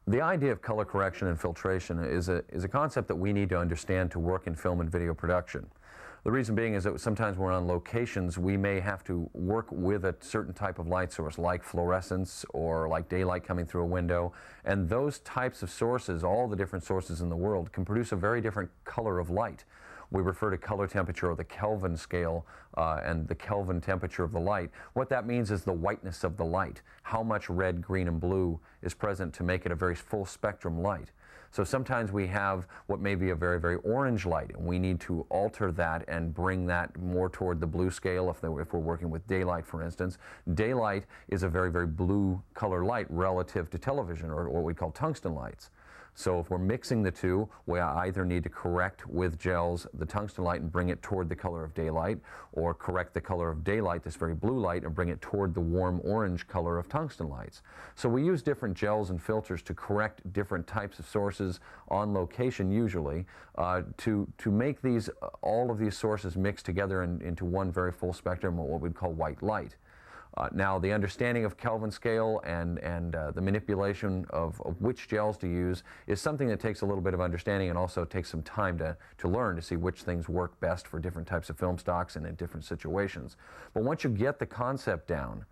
The idea of color correction and filtration is a concept that we need to understand to work in film and video production. The reason being is that sometimes we're on locations, we may have to work with a certain type of light source, like fluorescence or like daylight coming through a window, and those types of sources, all the different sources in the world, can produce a very different color of light. We refer to color temperature or the Kelvin scale and the Kelvin temperature of the light. What that means is the whiteness of the light, how much red, green, and blue is present to make it a very full spectrum light. So sometimes we have what may be a very, very orange light, and we need to alter that and bring that more toward the blue scale if we're working with daylight, for instance. Daylight is a very, very blue color light relative to television, or what we call tungsten lights. So if we're mixing the two, we either need to correct with gels the tungsten light and bring it toward the color of daylight, or correct the color of daylight, this very blue light, and bring it toward the warm orange color of tungsten lights. So we use different gels and filters to correct different types of sources on location, usually, to make these, all of these sources mixed together into one very full spectrum of what we'd call white light. Now, the understanding of Kelvin scale and the manipulation of which gels to use is something that takes a little bit of understanding and also takes some time to learn to see which things work best for different types of film stocks and in different situations. But once you get the concept down,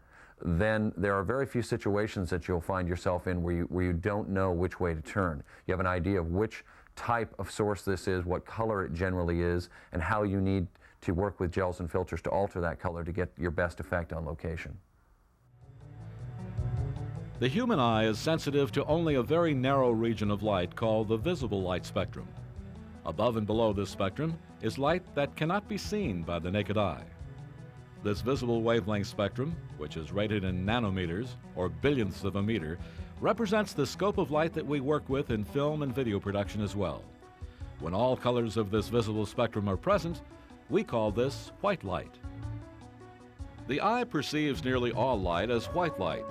then there are very few situations that you'll find yourself in where you don't know which way to turn. You have an idea of which type of source this is, what color it generally is, and how you need to work with gels and filters to alter that color to get your best effect on location. The human eye is sensitive to only a very narrow region of light called the visible light spectrum. Above and below this spectrum is light that cannot be seen by the naked eye. This visible wavelength spectrum, which is rated in nanometers, or billionths of a meter, represents the scope of light that we work with in film and video production as well. When all colors of this visible spectrum are present, we call this white light. The eye perceives nearly all light as white light.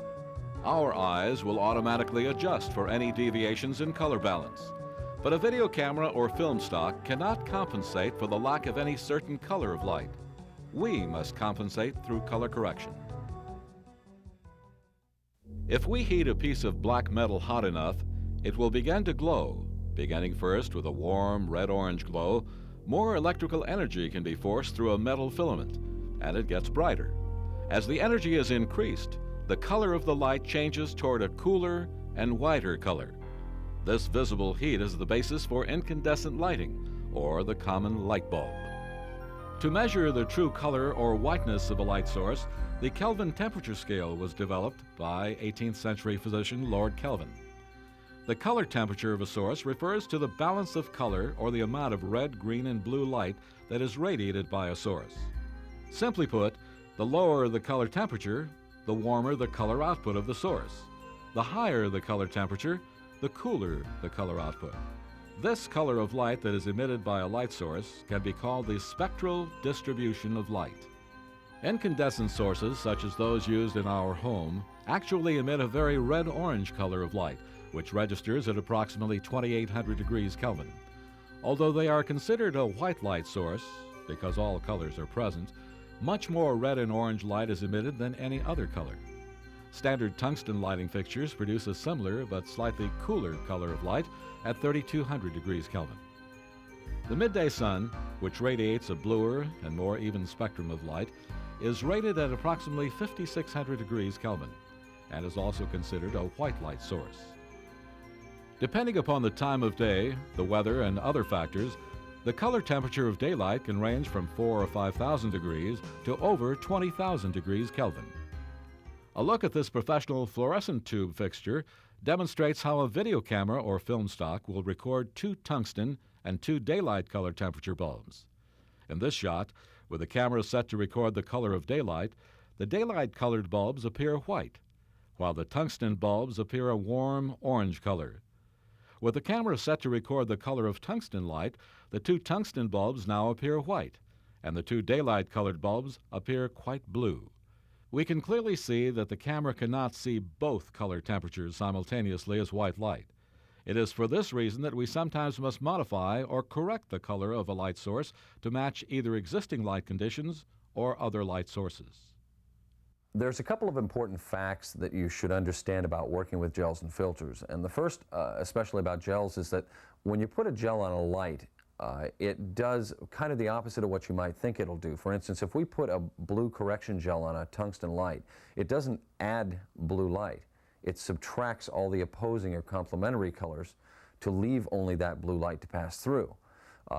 Our eyes will automatically adjust for any deviations in color balance. But a video camera or film stock cannot compensate for the lack of any certain color of light. We must compensate through color correction. If we heat a piece of black metal hot enough, it will begin to glow, beginning first with a warm red-orange glow. More electrical energy can be forced through a metal filament, and it gets brighter. As the energy is increased, the color of the light changes toward a cooler and whiter color. This visible heat is the basis for incandescent lighting, or the common light bulb. To measure the true color or whiteness of a light source, the Kelvin temperature scale was developed by 18th century physician Lord Kelvin. The color temperature of a source refers to the balance of color or the amount of red, green, and blue light that is radiated by a source. Simply put, the lower the color temperature, the warmer the color output of the source. The higher the color temperature, the cooler the color output. This color of light that is emitted by a light source can be called the spectral distribution of light. Incandescent sources, such as those used in our home, actually emit a very red-orange color of light, which registers at approximately 2800 degrees Kelvin. Although they are considered a white light source, because all colors are present, much more red and orange light is emitted than any other color. Standard tungsten lighting fixtures produce a similar but slightly cooler color of light at 3200 degrees Kelvin. The midday sun, which radiates a bluer and more even spectrum of light, is rated at approximately 5600 degrees Kelvin and is also considered a white light source. Depending upon the time of day, the weather, and other factors, the color temperature of daylight can range from 4,000 or 5,000 degrees to over 20,000 degrees Kelvin. A look at this professional fluorescent tube fixture demonstrates how a video camera or film stock will record 2 tungsten and 2 daylight color temperature bulbs. In this shot, with the camera set to record the color of daylight, the daylight colored bulbs appear white, while the tungsten bulbs appear a warm orange color. With the camera set to record the color of tungsten light, the 2 tungsten bulbs now appear white, and the 2 daylight colored bulbs appear quite blue. We can clearly see that the camera cannot see both color temperatures simultaneously as white light. It is for this reason that we sometimes must modify or correct the color of a light source to match either existing light conditions or other light sources. There's a couple of important facts that you should understand about working with gels and filters. And the first, especially about gels, is that when you put a gel on a light, it does kind of the opposite of what you might think it'll do. For instance, if we put a blue correction gel on a tungsten light, it doesn't add blue light. It subtracts all the opposing or complementary colors to leave only that blue light to pass through.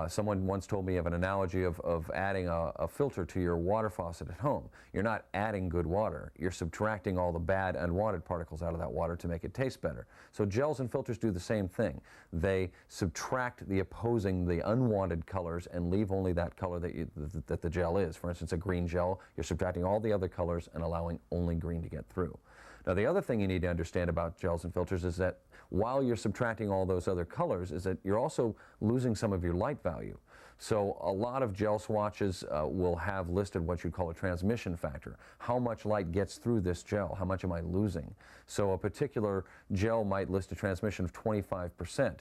Someone once told me of an analogy of adding a filter to your water faucet at home. You're not adding good water. You're subtracting all the bad, unwanted particles out of that water to make it taste better. So gels and filters do the same thing. They subtract the opposing, the unwanted colors and leave only that color that the gel is. For instance, a green gel, you're subtracting all the other colors and allowing only green to get through. Now, the other thing you need to understand about gels and filters is that while you're subtracting all those other colors, is that you're also losing some of your light value. So a lot of gel swatches will have listed what you'd call a transmission factor. How much light gets through this gel? How much am I losing? So a particular gel might list a transmission of 25%.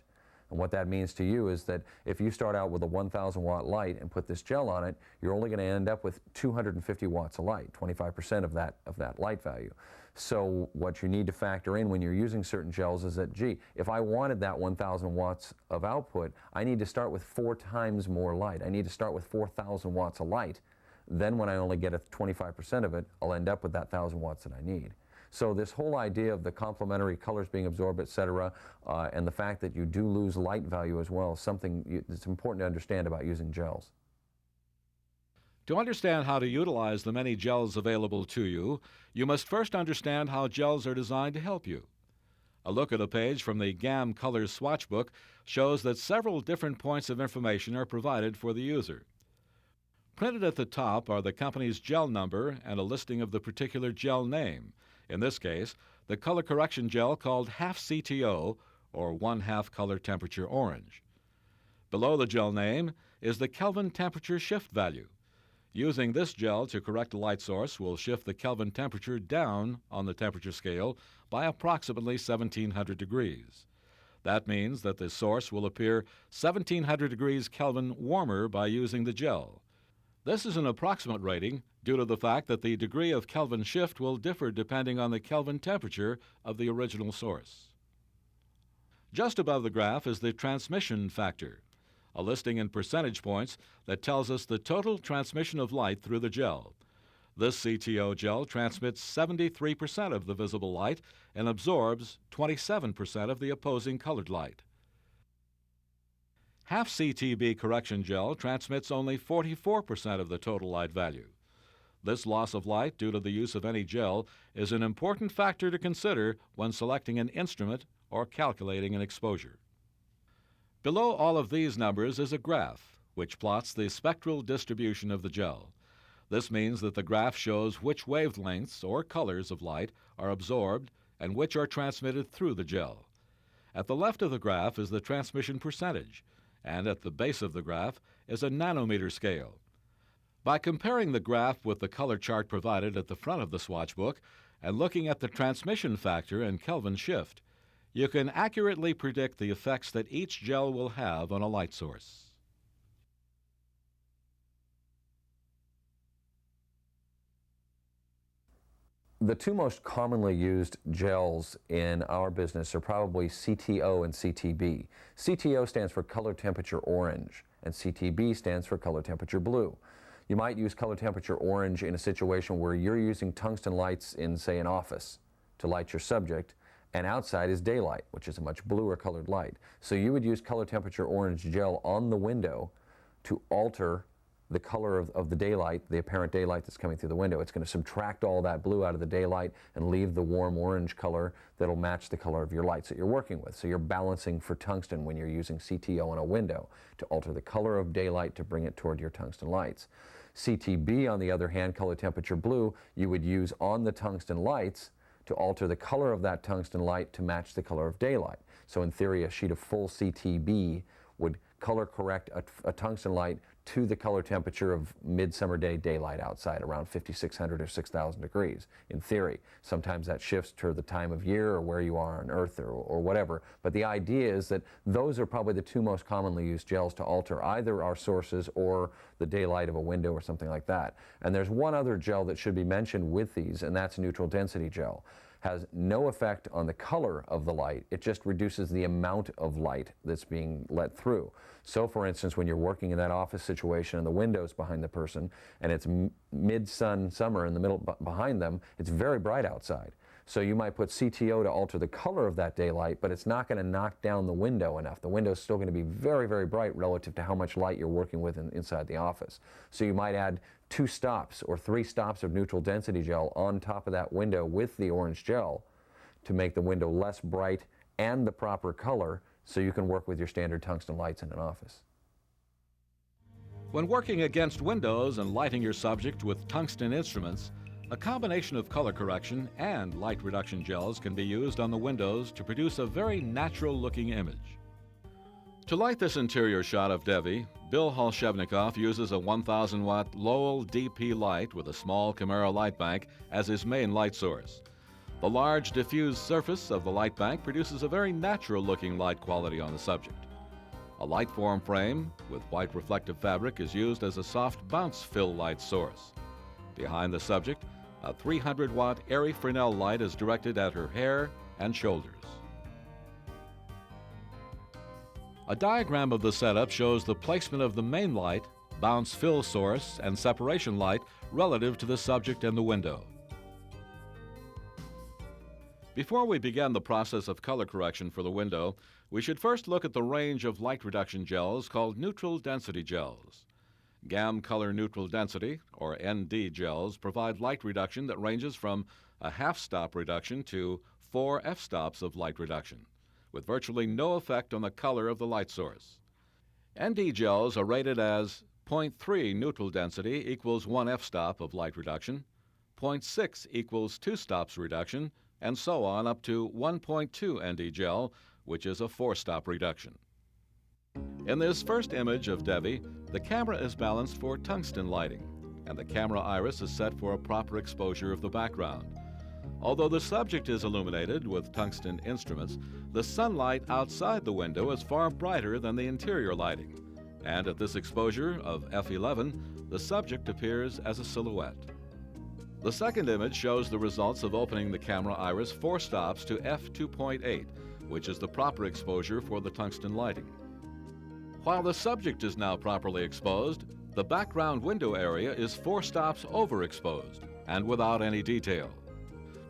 And what that means to you is that if you start out with a 1,000 watt light and put this gel on it, you're only going to end up with 250 watts of light, 25% of that light value. So what you need to factor in when you're using certain gels is that, gee, if I wanted that 1,000 watts of output, I need to start with 4 times more light. I need to start with 4,000 watts of light. Then when I only get a 25% of it, I'll end up with that 1,000 watts that I need. So this whole idea of the complementary colors being absorbed, et cetera, and the fact that you do lose light value as well is something that's important to understand about using gels. To understand how to utilize the many gels available to you, you must first understand how gels are designed to help you. A look at a page from the GAM Colors Swatch Book shows that several different points of information are provided for the user. Printed at the top are the company's gel number and a listing of the particular gel name. In this case, the color correction gel called half CTO, or 1/2 color temperature orange. Below the gel name is the Kelvin temperature shift value. Using this gel to correct a light source will shift the Kelvin temperature down on the temperature scale by approximately 1700 degrees. That means that the source will appear 1700 degrees Kelvin warmer by using the gel. This is an approximate rating due to the fact that the degree of Kelvin shift will differ depending on the Kelvin temperature of the original source. Just above the graph is the transmission factor, a listing in percentage points that tells us the total transmission of light through the gel. This CTO gel transmits 73% of the visible light and absorbs 27% of the opposing colored light. Half CTB correction gel transmits only 44% of the total light value. This loss of light due to the use of any gel is an important factor to consider when selecting an instrument or calculating an exposure. Below all of these numbers is a graph, which plots the spectral distribution of the gel. This means that the graph shows which wavelengths or colors of light are absorbed and which are transmitted through the gel. At the left of the graph is the transmission percentage, and at the base of the graph is a nanometer scale. By comparing the graph with the color chart provided at the front of the swatch book and looking at the transmission factor and Kelvin shift, you can accurately predict the effects that each gel will have on a light source. The two most commonly used gels in our business are probably CTO and CTB. CTO stands for color temperature orange, and CTB stands for color temperature blue. You might use color temperature orange in a situation where you're using tungsten lights in, say, an office to light your subject, and outside is daylight, which is a much bluer colored light. So you would use color temperature orange gel on the window to alter the color of the daylight, the apparent daylight that's coming through the window. It's going to subtract all that blue out of the daylight and leave the warm orange color that'll match the color of your lights that you're working with. So you're balancing for tungsten when you're using CTO on a window to alter the color of daylight to bring it toward your tungsten lights. CTB, on the other hand, color temperature blue, you would use on the tungsten lights to alter the color of that tungsten light to match the color of daylight. So in theory, a sheet of full CTB would color correct a tungsten light to the color temperature of midsummer day daylight outside, around 5,600 or 6,000 degrees, in theory. Sometimes that shifts to the time of year or where you are on Earth or whatever. But the idea is that those are probably the two most commonly used gels to alter either our sources or the daylight of a window or something like that. And there's one other gel that should be mentioned with these, and that's neutral density gel. Has no effect on the color of the light. It just reduces the amount of light that's being let through. So for instance, when you're working in that office situation and the window's behind the person and it's mid-sun summer in the middle behind them, it's very bright outside. So you might put CTO to alter the color of that daylight, but it's not going to knock down the window enough. The window's still going to be very, very bright relative to how much light you're working with inside the office. So you might add 2 stops or 3 stops of neutral density gel on top of that window with the orange gel to make the window less bright and the proper color so you can work with your standard tungsten lights in an office. When working against windows and lighting your subject with tungsten instruments, a combination of color correction and light reduction gels can be used on the windows to produce a very natural-looking image. To light this interior shot of Devi, Bill Holshevnikoff uses a 1,000-watt Lowell DP light with a small Camera light bank as his main light source. The large diffused surface of the light bank produces a very natural-looking light quality on the subject. A light form frame with white reflective fabric is used as a soft bounce fill light source. Behind the subject, a 300-watt airy Fresnel light is directed at her hair and shoulders. A diagram of the setup shows the placement of the main light, bounce fill source, and separation light relative to the subject and the window. Before we begin the process of color correction for the window, we should first look at the range of light reduction gels called neutral density gels. GAM color neutral density, or ND gels, provide light reduction that ranges from a half-stop reduction to 4 f-stops of light reduction, with virtually no effect on the color of the light source. ND gels are rated as 0.3 neutral density equals 1 f-stop of light reduction, 0.6 equals 2 stops reduction, and so on up to 1.2 ND gel, which is a 4-stop reduction. In this first image of Devi, the camera is balanced for tungsten lighting, and the camera iris is set for a proper exposure of the background. Although the subject is illuminated with tungsten instruments, the sunlight outside the window is far brighter than the interior lighting, and at this exposure of f11, the subject appears as a silhouette. The second image shows the results of opening the camera iris 4 stops to f2.8, which is the proper exposure for the tungsten lighting. While the subject is now properly exposed, the background window area is 4 stops overexposed and without any detail.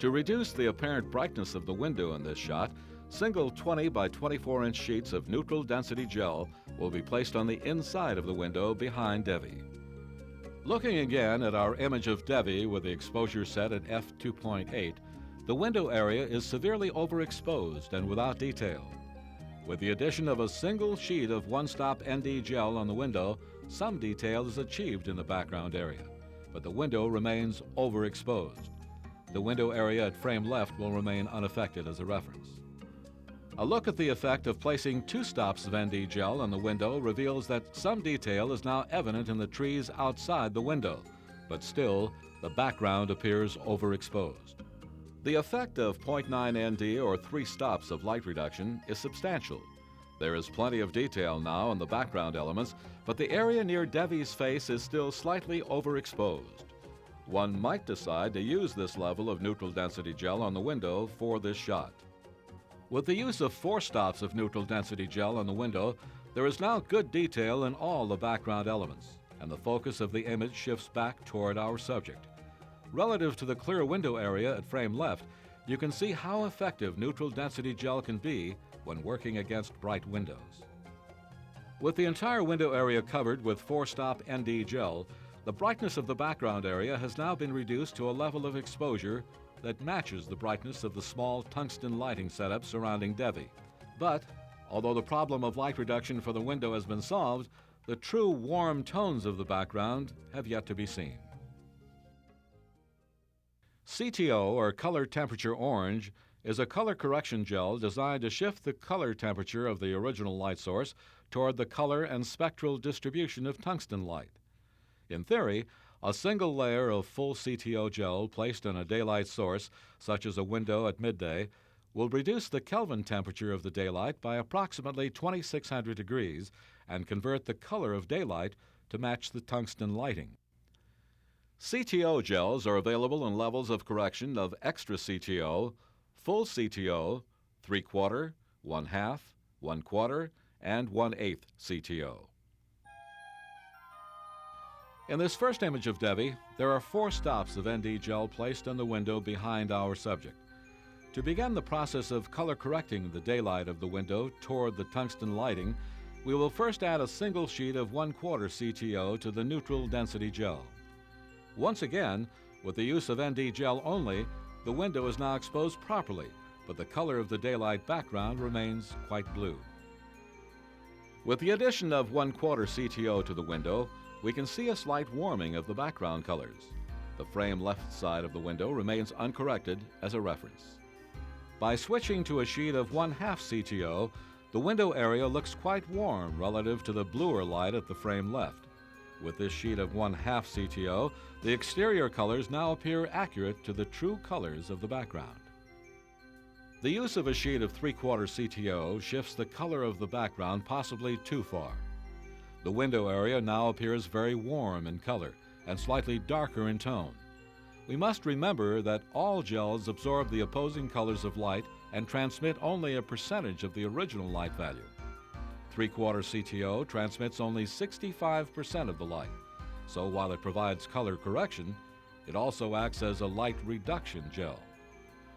To reduce the apparent brightness of the window in this shot, single 20 by 24-inch sheets of neutral density gel will be placed on the inside of the window behind Devi. Looking again at our image of Devi with the exposure set at f2.8, the window area is severely overexposed and without detail. With the addition of a single sheet of 1-stop ND gel on the window, some detail is achieved in the background area, but the window remains overexposed. The window area at frame left will remain unaffected as a reference. A look at the effect of placing 2 stops of ND gel on the window reveals that some detail is now evident in the trees outside the window, but still, the background appears overexposed. The effect of 0.9 ND or 3 stops of light reduction is substantial. There is plenty of detail now in the background elements, but the area near Devi's face is still slightly overexposed. One might decide to use this level of neutral density gel on the window for this shot. With the use of 4 stops of neutral density gel on the window, there is now good detail in all the background elements, and the focus of the image shifts back toward our subject. Relative to the clear window area at frame left, you can see how effective neutral density gel can be when working against bright windows. With the entire window area covered with 4-stop ND gel, the brightness of the background area has now been reduced to a level of exposure that matches the brightness of the small tungsten lighting setup surrounding Devi. But, although the problem of light reduction for the window has been solved, the true warm tones of the background have yet to be seen. CTO, or color temperature orange, is a color correction gel designed to shift the color temperature of the original light source toward the color and spectral distribution of tungsten light. In theory, a single layer of full CTO gel placed on a daylight source, such as a window at midday, will reduce the Kelvin temperature of the daylight by approximately 2600 degrees and convert the color of daylight to match the tungsten lighting. CTO gels are available in levels of correction of extra CTO, full CTO, 3/4, 1/2, 1/4, and 1/8 CTO. In this first image of Debbie, there are 4 stops of ND gel placed on the window behind our subject. To begin the process of color correcting the daylight of the window toward the tungsten lighting, we will first add a single sheet of 1/4 CTO to the neutral density gel. Once again, with the use of ND gel only, the window is now exposed properly, but the color of the daylight background remains quite blue. With the addition of 1/4 CTO to the window, we can see a slight warming of the background colors. The frame left side of the window remains uncorrected as a reference. By switching to a sheet of 1/2 CTO, the window area looks quite warm relative to the bluer light at the frame left. With this sheet of 1/2 CTO, the exterior colors now appear accurate to the true colors of the background. The use of a sheet of 3/4 CTO shifts the color of the background possibly too far. The window area now appears very warm in color and slightly darker in tone. We must remember that all gels absorb the opposing colors of light and transmit only a percentage of the original light value. 3/4 CTO transmits only 65% of the light, so while it provides color correction, it also acts as a light reduction gel.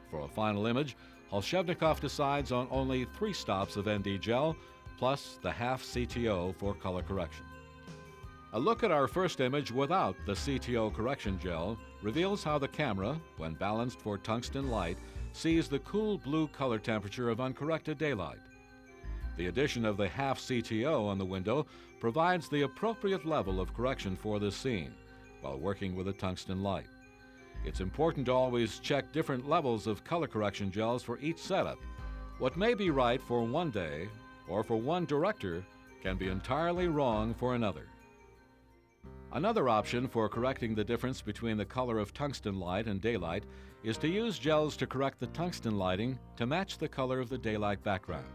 For a final image, Holshevnikoff decides on only 3 stops of ND gel plus the 1/2 CTO for color correction. A look at our first image without the CTO correction gel reveals how the camera, when balanced for tungsten light, sees the cool blue color temperature of uncorrected daylight. The addition of the 1/2 CTO on the window provides the appropriate level of correction for this scene while working with a tungsten light. It's important to always check different levels of color correction gels for each setup. What may be right for one day or for one director can be entirely wrong for another. Another option for correcting the difference between the color of tungsten light and daylight is to use gels to correct the tungsten lighting to match the color of the daylight background.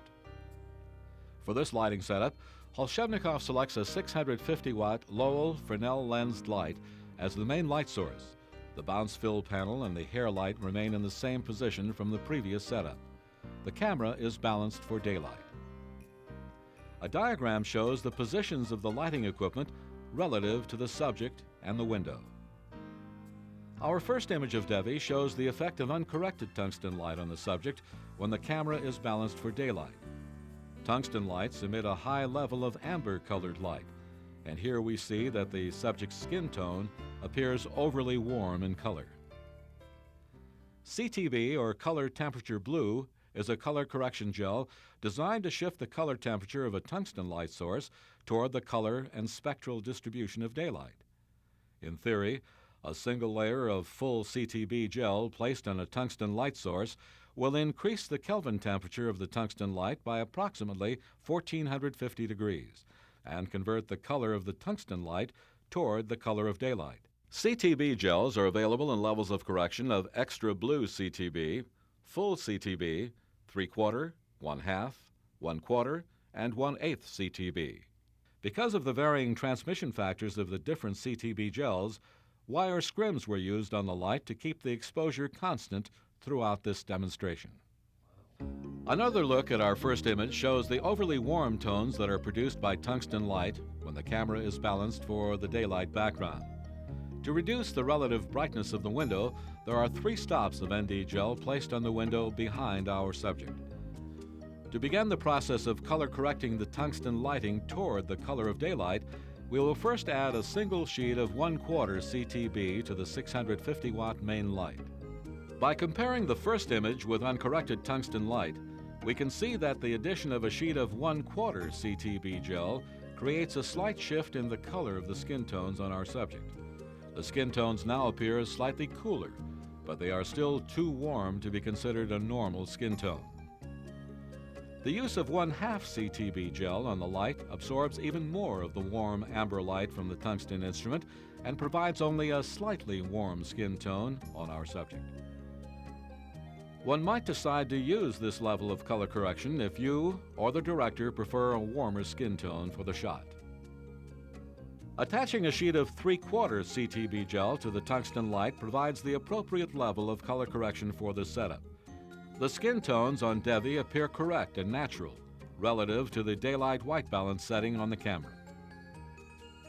For this lighting setup, Holshevnikoff selects a 650-watt Lowell Fresnel lensed light as the main light source. The bounce fill panel and the hair light remain in the same position from the previous setup. The camera is balanced for daylight. A diagram shows the positions of the lighting equipment relative to the subject and the window. Our first image of Debbie shows the effect of uncorrected tungsten light on the subject when the camera is balanced for daylight. Tungsten lights emit a high level of amber-colored light, and here we see that the subject's skin tone appears overly warm in color. CTB, or color temperature blue, is a color correction gel designed to shift the color temperature of a tungsten light source toward the color and spectral distribution of daylight. In theory, a single layer of full CTB gel placed on a tungsten light source will increase the Kelvin temperature of the tungsten light by approximately 1450 degrees and convert the color of the tungsten light toward the color of daylight. CTB gels are available in levels of correction of extra blue CTB, full CTB, 3/4, 1/2, 1/4, and 1/8 CTB. Because of the varying transmission factors of the different CTB gels, wire scrims were used on the light to keep the exposure constant throughout this demonstration. Another look at our first image shows the overly warm tones that are produced by tungsten light when the camera is balanced for the daylight background. To reduce the relative brightness of the window, there are 3 stops of ND gel placed on the window behind our subject. To begin the process of color correcting the tungsten lighting toward the color of daylight, we will first add a single sheet of 1/4 CTB to the 650-watt main light. By comparing the first image with uncorrected tungsten light, we can see that the addition of a sheet of 1/4 CTB gel creates a slight shift in the color of the skin tones on our subject. The skin tones now appear as slightly cooler, but they are still too warm to be considered a normal skin tone. The use of 1/2 CTB gel on the light absorbs even more of the warm amber light from the tungsten instrument and provides only a slightly warm skin tone on our subject. One might decide to use this level of color correction if you or the director prefer a warmer skin tone for the shot. Attaching a sheet of 3/4 CTB gel to the tungsten light provides the appropriate level of color correction for this setup. The skin tones on Devi appear correct and natural relative to the daylight white balance setting on the camera.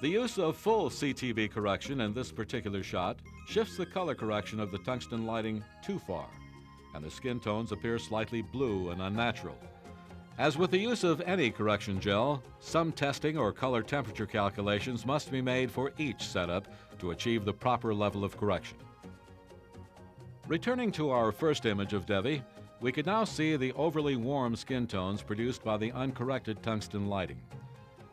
The use of full CTB correction in this particular shot shifts the color correction of the tungsten lighting too far, and the skin tones appear slightly blue and unnatural. As with the use of any correction gel, some testing or color temperature calculations must be made for each setup to achieve the proper level of correction. Returning to our first image of Devi, we can now see the overly warm skin tones produced by the uncorrected tungsten lighting.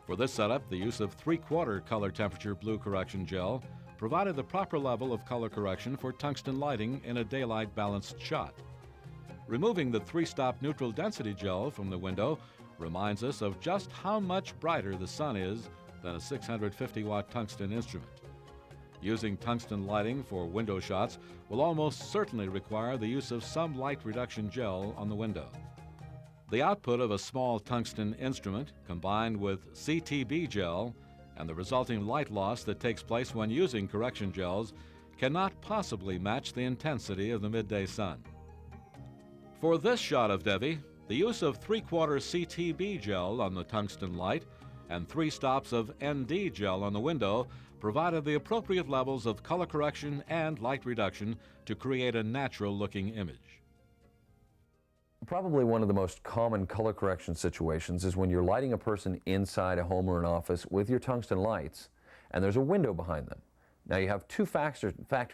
For this setup, the use of 3/4 color temperature blue correction gel provided the proper level of color correction for tungsten lighting in a daylight balanced shot. Removing the 3-stop neutral density gel from the window reminds us of just how much brighter the sun is than a 650-watt tungsten instrument. Using tungsten lighting for window shots will almost certainly require the use of some light reduction gel on the window. The output of a small tungsten instrument combined with CTB gel and the resulting light loss that takes place when using correction gels cannot possibly match the intensity of the midday sun. For this shot of Devi, the use of 3/4 CTB gel on the tungsten light and 3 stops of ND gel on the window provided the appropriate levels of color correction and light reduction to create a natural-looking image. Probably one of the most common color correction situations is when you're lighting a person inside a home or an office with your tungsten lights, and there's a window behind them. Now you have two factors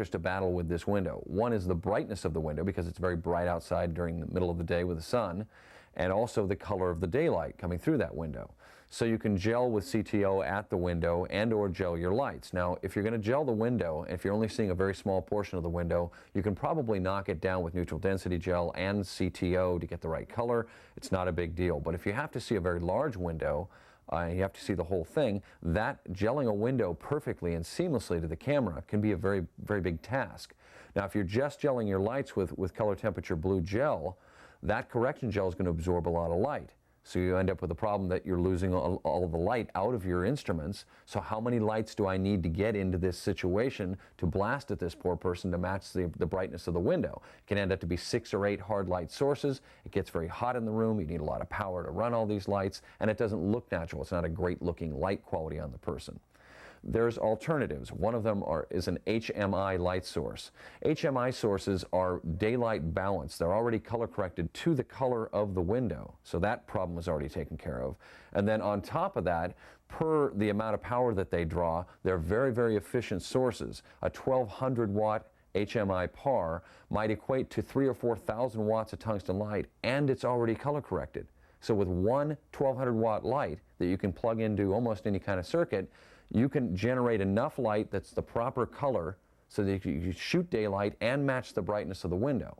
to battle with this window. One is the brightness of the window, because it's very bright outside during the middle of the day with the sun, and also the color of the daylight coming through that window. So you can gel with CTO at the window and or gel your lights. Now, if you're going to gel the window, if you're only seeing a very small portion of the window, you can probably knock it down with neutral density gel and CTO to get the right color. It's not a big deal. But if you have to see a very large window, you have to see the whole thing, that gelling a window perfectly and seamlessly to the camera can be a very, very big task. Now, if you're just gelling your lights with color temperature blue gel, that correction gel is going to absorb a lot of light. So you end up with a problem that you're losing all the light out of your instruments. So how many lights do I need to get into this situation to blast at this poor person to match the brightness of the window? It can end up to be 6 or 8 hard light sources. It gets very hot in the room. You need a lot of power to run all these lights, and it doesn't look natural. It's not a great looking light quality on the person. There's alternatives. One of them is an HMI light source. HMI sources are daylight balanced. They're already color corrected to the color of the window. So that problem is already taken care of. And then on top of that, per the amount of power that they draw, they're very, very efficient sources. A 1200 watt HMI par might equate to 3,000 or 4,000 watts of tungsten light, and it's already color corrected. So with one 1200 watt light that you can plug into almost any kind of circuit, you can generate enough light that's the proper color so that you can shoot daylight and match the brightness of the window.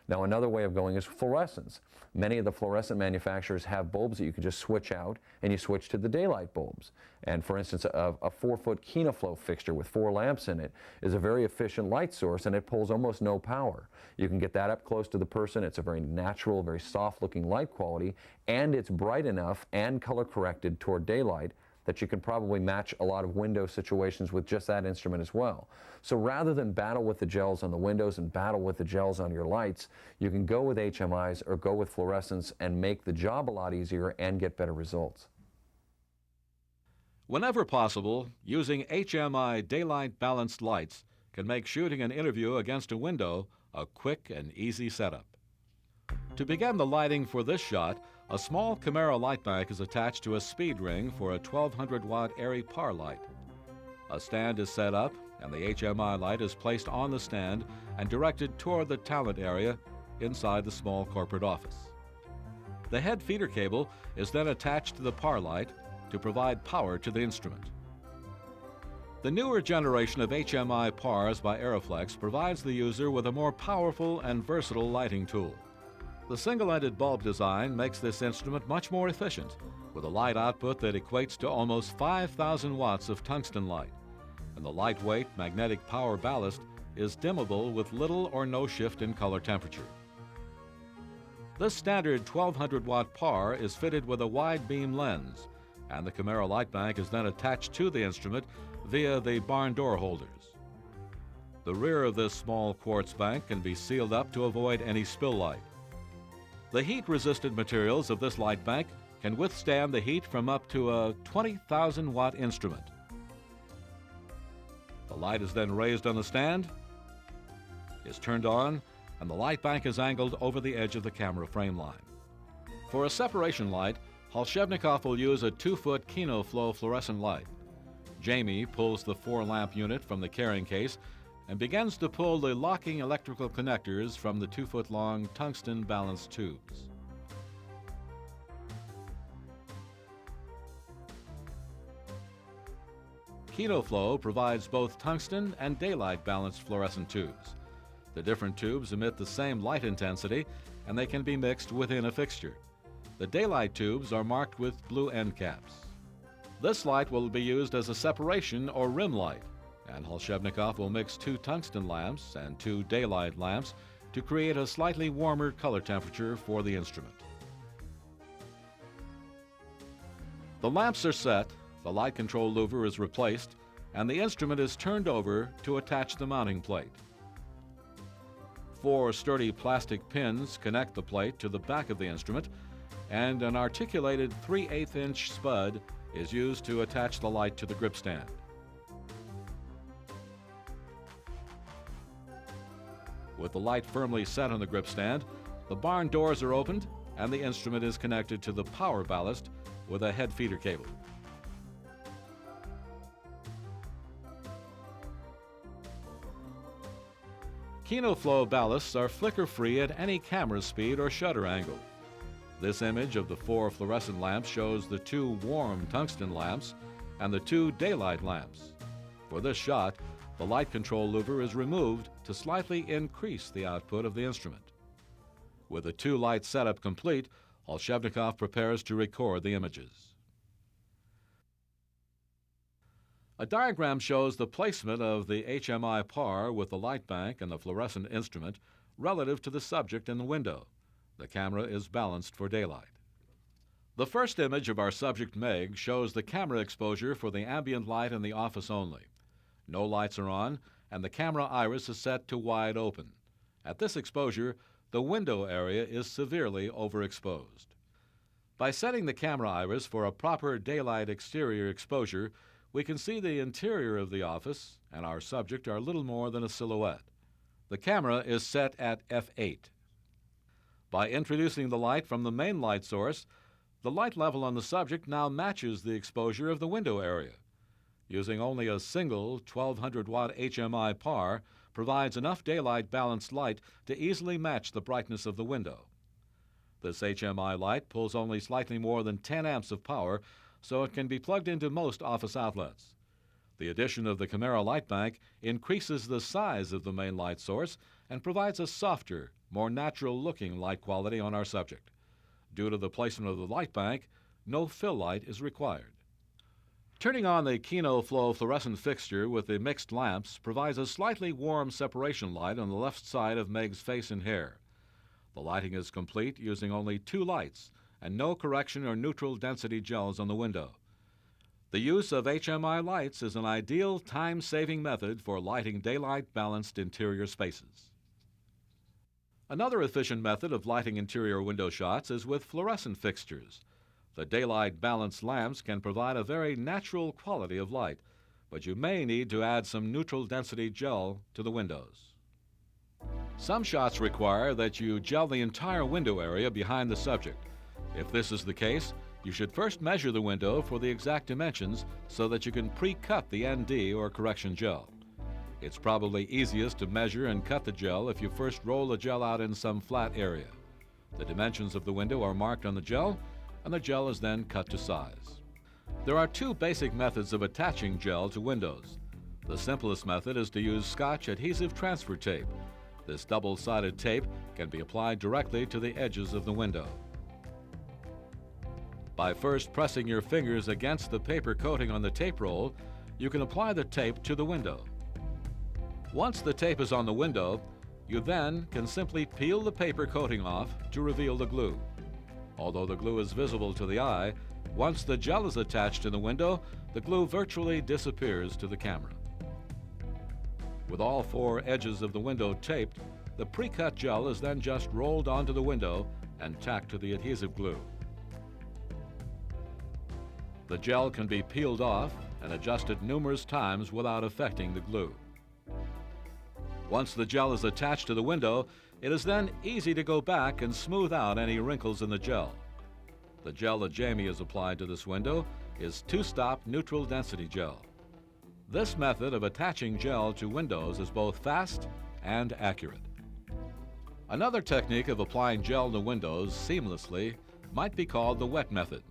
Now, another way of going is fluorescence. Many of the fluorescent manufacturers have bulbs that you can just switch out, and you switch to the daylight bulbs. And for instance, a 4-foot Kinoflow fixture with 4 lamps in it is a very efficient light source, and it pulls almost no power. You can get that up close to the person. It's a very natural, very soft-looking light quality, and it's bright enough and color-corrected toward daylight that you can probably match a lot of window situations with just that instrument as well. So rather than battle with the gels on the windows and battle with the gels on your lights, you can go with HMIs or go with fluorescence and make the job a lot easier and get better results. Whenever possible, using HMI daylight balanced lights can make shooting an interview against a window a quick and easy setup. To begin the lighting for this shot, a small Camaro light bank is attached to a speed ring for a 1200 watt airy par light. A stand is set up and the HMI light is placed on the stand and directed toward the talent area inside the small corporate office. The head feeder cable is then attached to the par light to provide power to the instrument. The newer generation of HMI pars by Aeroflex provides the user with a more powerful and versatile lighting tool. The single-ended bulb design makes this instrument much more efficient, with a light output that equates to almost 5,000 watts of tungsten light. And the lightweight magnetic power ballast is dimmable with little or no shift in color temperature. This standard 1200 watt par is fitted with a wide beam lens, and the Camaro light bank is then attached to the instrument via the barn door holders. The rear of this small quartz bank can be sealed up to avoid any spill light. The heat-resistant materials of this light bank can withstand the heat from up to a 20,000 watt instrument. The light is then raised on the stand, is turned on, and the light bank is angled over the edge of the camera frame line. For a separation light, Holshevnikoff will use a 2-foot Kino Flow fluorescent light. Jamie pulls the 4-lamp unit from the carrying case and begins to pull the locking electrical connectors from the 2-foot-long tungsten balanced tubes. Kino Flow provides both tungsten and daylight balanced fluorescent tubes. The different tubes emit the same light intensity, and they can be mixed within a fixture. The daylight tubes are marked with blue end caps. This light will be used as a separation or rim light, and Holshevnikoff will mix 2 tungsten lamps and 2 daylight lamps to create a slightly warmer color temperature for the instrument. The lamps are set, the light control louver is replaced, and the instrument is turned over to attach the mounting plate. 4 sturdy plastic pins connect the plate to the back of the instrument, and an articulated 3/8-inch spud is used to attach the light to the grip stand. With the light firmly set on the grip stand, the barn doors are opened and the instrument is connected to the power ballast with a head feeder cable. Kino Flow ballasts are flicker-free at any camera speed or shutter angle. This image of the 4 fluorescent lamps shows the 2 warm tungsten lamps and the 2 daylight lamps. For this shot, the light control louver is removed to slightly increase the output of the instrument. With the 2-light setup complete, Holshevnikoff prepares to record the images. A diagram shows the placement of the HMI par with the light bank and the fluorescent instrument relative to the subject in the window. The camera is balanced for daylight. The first image of our subject Meg shows the camera exposure for the ambient light in the office only. No lights are on, and the camera iris is set to wide open. At this exposure, the window area is severely overexposed. By setting the camera iris for a proper daylight exterior exposure, we can see the interior of the office, and our subject are little more than a silhouette. The camera is set at f8. By introducing the light from the main light source, the light level on the subject now matches the exposure of the window area. Using only a single 1200 watt HMI par provides enough daylight balanced light to easily match the brightness of the window. This HMI light pulls only slightly more than 10 amps of power, so it can be plugged into most office outlets. The addition of the Camaro light bank increases the size of the main light source and provides a softer, more natural-looking light quality on our subject. Due to the placement of the light bank, no fill light is required. Turning on the Kino Flow fluorescent fixture with the mixed lamps provides a slightly warm separation light on the left side of Meg's face and hair. The lighting is complete using only 2 lights and no correction or neutral density gels on the window. The use of HMI lights is an ideal time-saving method for lighting daylight-balanced interior spaces. Another efficient method of lighting interior window shots is with fluorescent fixtures. The daylight balanced lamps can provide a very natural quality of light, but you may need to add some neutral density gel to the windows. Some shots require that you gel the entire window area behind the subject. If this is the case, you should first measure the window for the exact dimensions so that you can pre-cut the ND or correction gel. It's probably easiest to measure and cut the gel if you first roll the gel out in some flat area. The dimensions of the window are marked on the gel, and the gel is then cut to size. There are 2 basic methods of attaching gel to windows. The simplest method is to use Scotch adhesive transfer tape. This double-sided tape can be applied directly to the edges of the window. By first pressing your fingers against the paper coating on the tape roll, you can apply the tape to the window. Once the tape is on the window, you then can simply peel the paper coating off to reveal the glue. Although the glue is visible to the eye, once the gel is attached to the window, the glue virtually disappears to the camera. With all four edges of the window taped, the pre-cut gel is then just rolled onto the window and tacked to the adhesive glue. The gel can be peeled off and adjusted numerous times without affecting the glue. Once the gel is attached to the window, it is then easy to go back and smooth out any wrinkles in the gel. The gel that Jamie has applied to this window is two-stop neutral density gel. This method of attaching gel to windows is both fast and accurate. Another technique of applying gel to windows seamlessly might be called the wet method.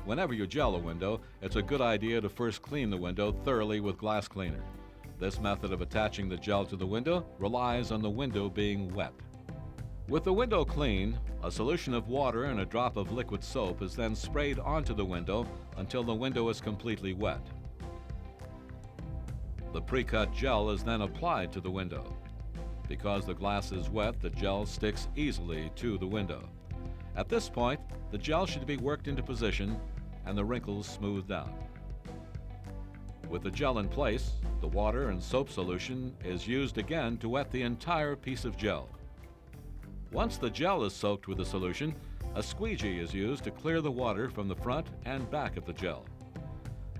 Whenever you gel a window, it's a good idea to first clean the window thoroughly with glass cleaner. This method of attaching the gel to the window relies on the window being wet. With the window clean, a solution of water and a drop of liquid soap is then sprayed onto the window until the window is completely wet. The pre-cut gel is then applied to the window. Because the glass is wet, the gel sticks easily to the window. At this point, the gel should be worked into position and the wrinkles smoothed out. With the gel in place, the water and soap solution is used again to wet the entire piece of gel. Once the gel is soaked with the solution, a squeegee is used to clear the water from the front and back of the gel.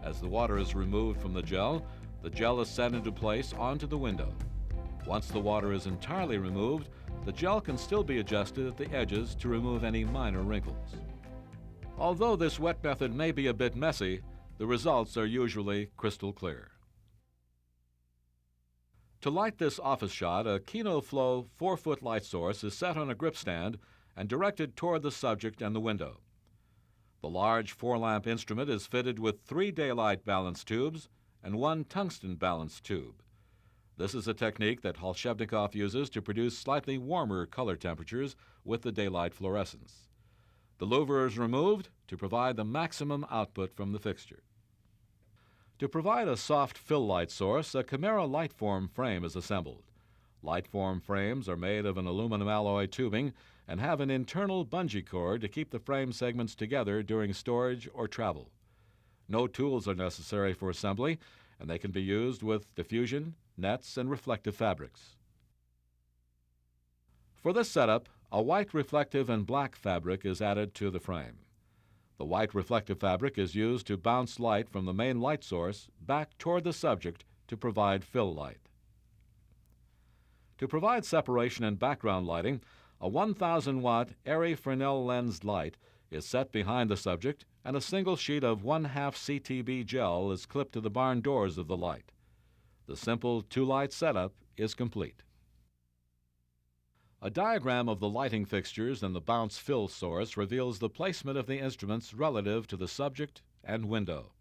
As the water is removed from the gel is set into place onto the window. Once the water is entirely removed, the gel can still be adjusted at the edges to remove any minor wrinkles. Although this wet method may be a bit messy, the results are usually crystal clear. To light this office shot, a Kino Flow 4-foot light source is set on a grip stand and directed toward the subject and the window. The large 4-lamp instrument is fitted with 3 daylight balance tubes and 1 tungsten balance tube. This is a technique that Holshevnikoff uses to produce slightly warmer color temperatures with the daylight fluorescence. The louver is removed to provide the maximum output from the fixture. To provide a soft fill light source, a Chimera Lightform frame is assembled. Lightform frames are made of an aluminum alloy tubing and have an internal bungee cord to keep the frame segments together during storage or travel. No tools are necessary for assembly, and they can be used with diffusion, nets, and reflective fabrics. For this setup, a white reflective and black fabric is added to the frame. The white reflective fabric is used to bounce light from the main light source back toward the subject to provide fill light. To provide separation and background lighting, a 1,000-watt Airy Fresnel lensed light is set behind the subject, and a single sheet of 1/2 CTB gel is clipped to the barn doors of the light. The simple 2-light setup is complete. A diagram of the lighting fixtures and the bounce fill source reveals the placement of the instruments relative to the subject and window.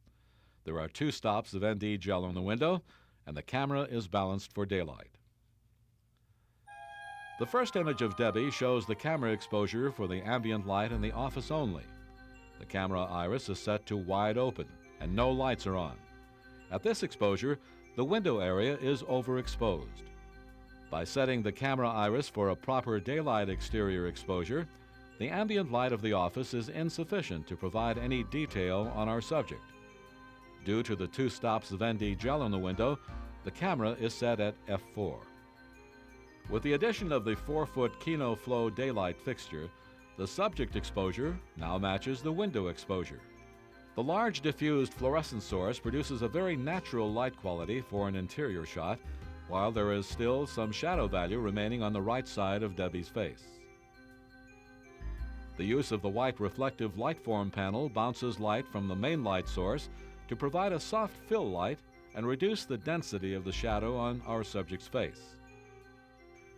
There are 2 stops of ND gel on the window, and the camera is balanced for daylight. The first image of Debbie shows the camera exposure for the ambient light in the office only. The camera iris is set to wide open, and no lights are on. At this exposure, the window area is overexposed. By setting the camera iris for a proper daylight exterior exposure, the ambient light of the office is insufficient to provide any detail on our subject. Due to the 2 stops of ND gel on the window, the camera is set at f4. With the addition of the 4-foot Kino Flow daylight fixture, the subject exposure now matches the window exposure. The large diffused fluorescent source produces a very natural light quality for an interior shot, while there is still some shadow value remaining on the right side of Debbie's face. The use of the white reflective lightform panel bounces light from the main light source to provide a soft fill light and reduce the density of the shadow on our subject's face.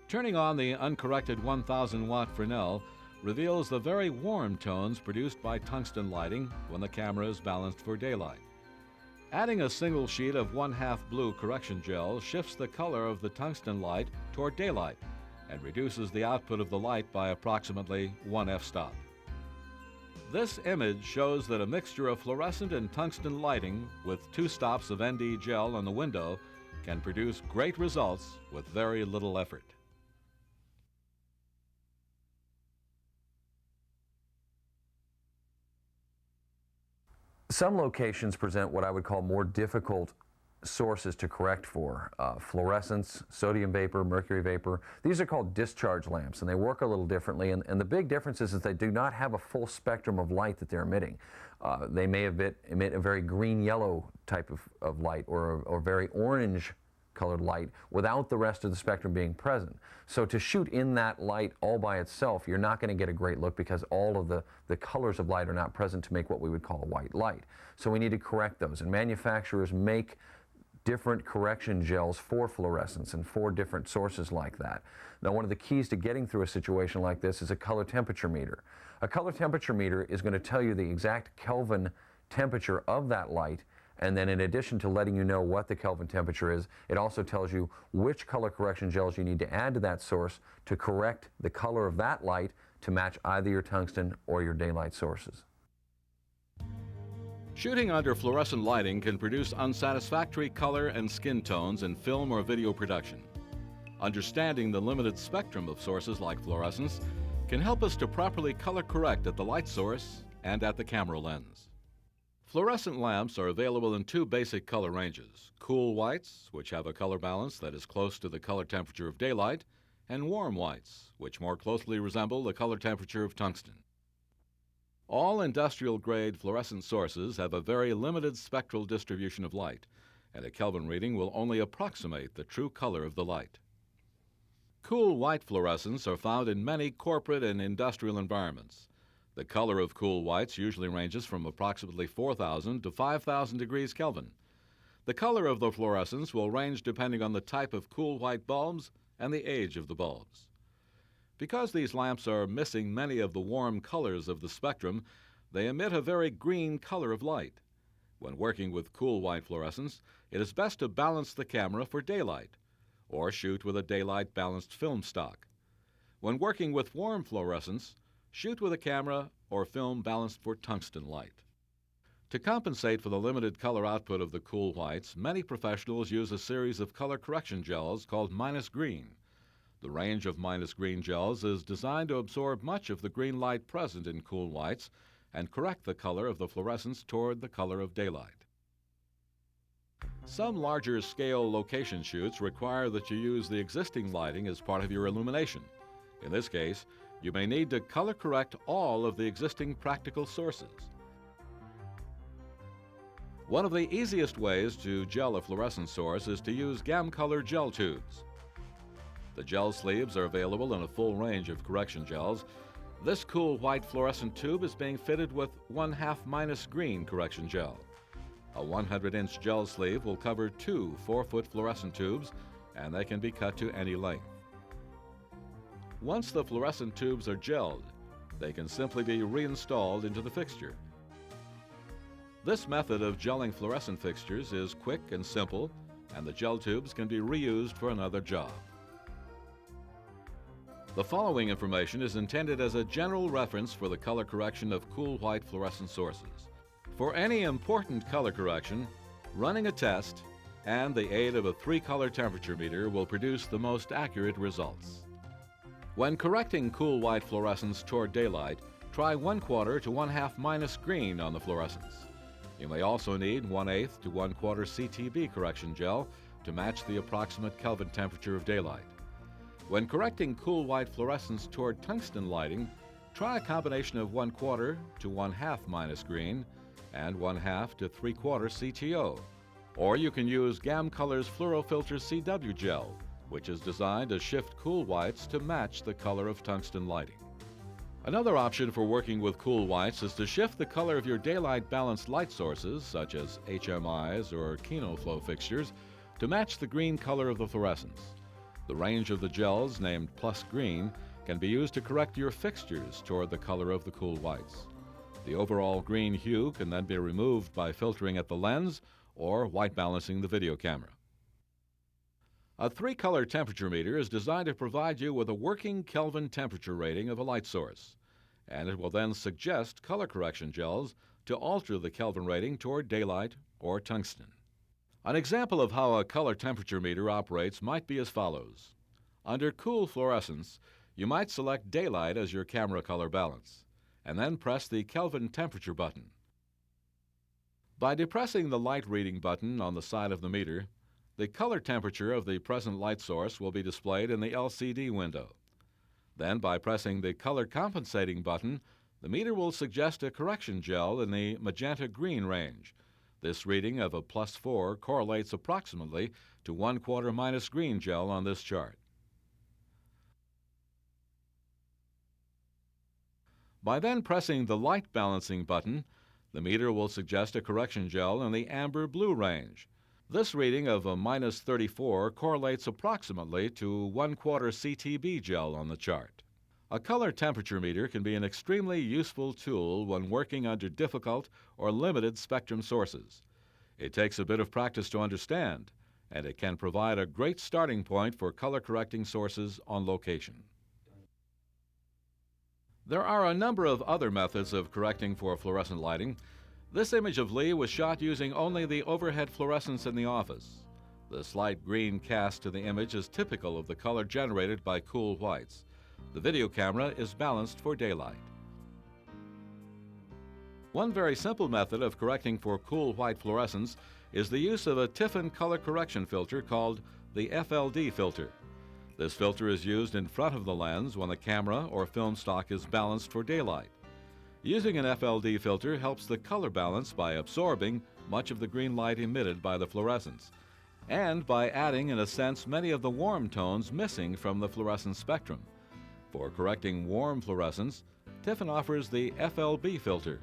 Turning on the uncorrected 1,000-watt Fresnel reveals the very warm tones produced by tungsten lighting when the camera is balanced for daylight. Adding a single sheet of 1/2 blue correction gel shifts the color of the tungsten light toward daylight and reduces the output of the light by approximately 1 f-stop. This image shows that a mixture of fluorescent and tungsten lighting with 2 stops of ND gel on the window can produce great results with very little effort. Some locations present what I would call more difficult sources to correct for. Fluorescence, sodium vapor, mercury vapor. These are called discharge lamps, and they work a little differently. And the big difference is that they do not have a full spectrum of light that they're emitting. They may emit a very green-yellow type of light, or very orange colored light without the rest of the spectrum being present. So to shoot in that light all by itself, you're not going to get a great look because all of the colors of light are not present to make what we would call a white light. So we need to correct those, and manufacturers make different correction gels for fluorescence and for different sources like that. Now, one of the keys to getting through a situation like this is a color temperature meter. A color temperature meter is going to tell you the exact Kelvin temperature of that light, and then in addition to letting you know what the Kelvin temperature is, it also tells you which color correction gels you need to add to that source to correct the color of that light to match either your tungsten or your daylight sources. Shooting under fluorescent lighting can produce unsatisfactory color and skin tones in film or video production. Understanding the limited spectrum of sources like fluorescence can help us to properly color correct at the light source and at the camera lens. Fluorescent lamps are available in 2 basic color ranges: cool whites, which have a color balance that is close to the color temperature of daylight, and warm whites, which more closely resemble the color temperature of tungsten. All industrial-grade fluorescent sources have a very limited spectral distribution of light, and a Kelvin reading will only approximate the true color of the light. Cool white fluorescents are found in many corporate and industrial environments. The color of cool whites usually ranges from approximately 4,000 to 5,000 degrees Kelvin. The color of the fluorescence will range depending on the type of cool white bulbs and the age of the bulbs. Because these lamps are missing many of the warm colors of the spectrum, they emit a very green color of light. When working with cool white fluorescence, it is best to balance the camera for daylight, or shoot with a daylight balanced film stock. When working with warm fluorescence, shoot with a camera or film balanced for tungsten light. To compensate for the limited color output of the cool whites, many professionals use a series of color correction gels called minus green. The range of minus green gels is designed to absorb much of the green light present in cool whites and correct the color of the fluorescence toward the color of daylight. Some larger scale location shoots require that you use the existing lighting as part of your illumination. In this case, you may need to color correct all of the existing practical sources. One of the easiest ways to gel a fluorescent source is to use GAM-color gel tubes. The gel sleeves are available in a full range of correction gels. This cool white fluorescent tube is being fitted with 1/2 minus green correction gel. A 100-inch gel sleeve will cover 2 4-foot fluorescent tubes, and they can be cut to any length. Once the fluorescent tubes are gelled, they can simply be reinstalled into the fixture. This method of gelling fluorescent fixtures is quick and simple, and the gel tubes can be reused for another job. The following information is intended as a general reference for the color correction of cool white fluorescent sources. For any important color correction, running a test and the aid of a 3-color temperature meter will produce the most accurate results. When correcting cool white fluorescence toward daylight, try 1/4 to 1/2 minus green on the fluorescence. You may also need 1/8 to 1/4 CTB correction gel to match the approximate Kelvin temperature of daylight. When correcting cool white fluorescence toward tungsten lighting, try a combination of 1/4 to 1/2 minus green and 1/2 to 3/4 CTO. Or you can use GAM-color's Fluorofilter CW gel, which is designed to shift cool whites to match the color of tungsten lighting. Another option for working with cool whites is to shift the color of your daylight balanced light sources, such as HMIs or Kino flow fixtures, to match the green color of the fluorescence. The range of the gels, named plus green, can be used to correct your fixtures toward the color of the cool whites. The overall green hue can then be removed by filtering at the lens or white balancing the video camera. A three-color temperature meter is designed to provide you with a working Kelvin temperature rating of a light source, and it will then suggest color correction gels to alter the Kelvin rating toward daylight or tungsten. An example of how a color temperature meter operates might be as follows. Under cool fluorescence, you might select daylight as your camera color balance, and then press the Kelvin temperature button. By depressing the light reading button on the side of the meter, the color temperature of the present light source will be displayed in the LCD window. Then, by pressing the color compensating button, the meter will suggest a correction gel in the magenta-green range. This reading of a +4 correlates approximately to 1/4 minus green gel on this chart. By then pressing the light balancing button, the meter will suggest a correction gel in the amber-blue range. This reading of a -34 correlates approximately to 1/4 CTB gel on the chart. A color temperature meter can be an extremely useful tool when working under difficult or limited spectrum sources. It takes a bit of practice to understand, and it can provide a great starting point for color correcting sources on location. There are a number of other methods of correcting for fluorescent lighting. This image of Lee was shot using only the overhead fluorescence in the office. The slight green cast to the image is typical of the color generated by cool whites. The video camera is balanced for daylight. One very simple method of correcting for cool white fluorescence is the use of a Tiffin color correction filter called the FLD filter. This filter is used in front of the lens when the camera or film stock is balanced for daylight. Using an FLD filter helps the color balance by absorbing much of the green light emitted by the fluorescence, and by adding, in a sense, many of the warm tones missing from the fluorescent spectrum. For correcting warm fluorescence, Tiffin offers the FLB filter.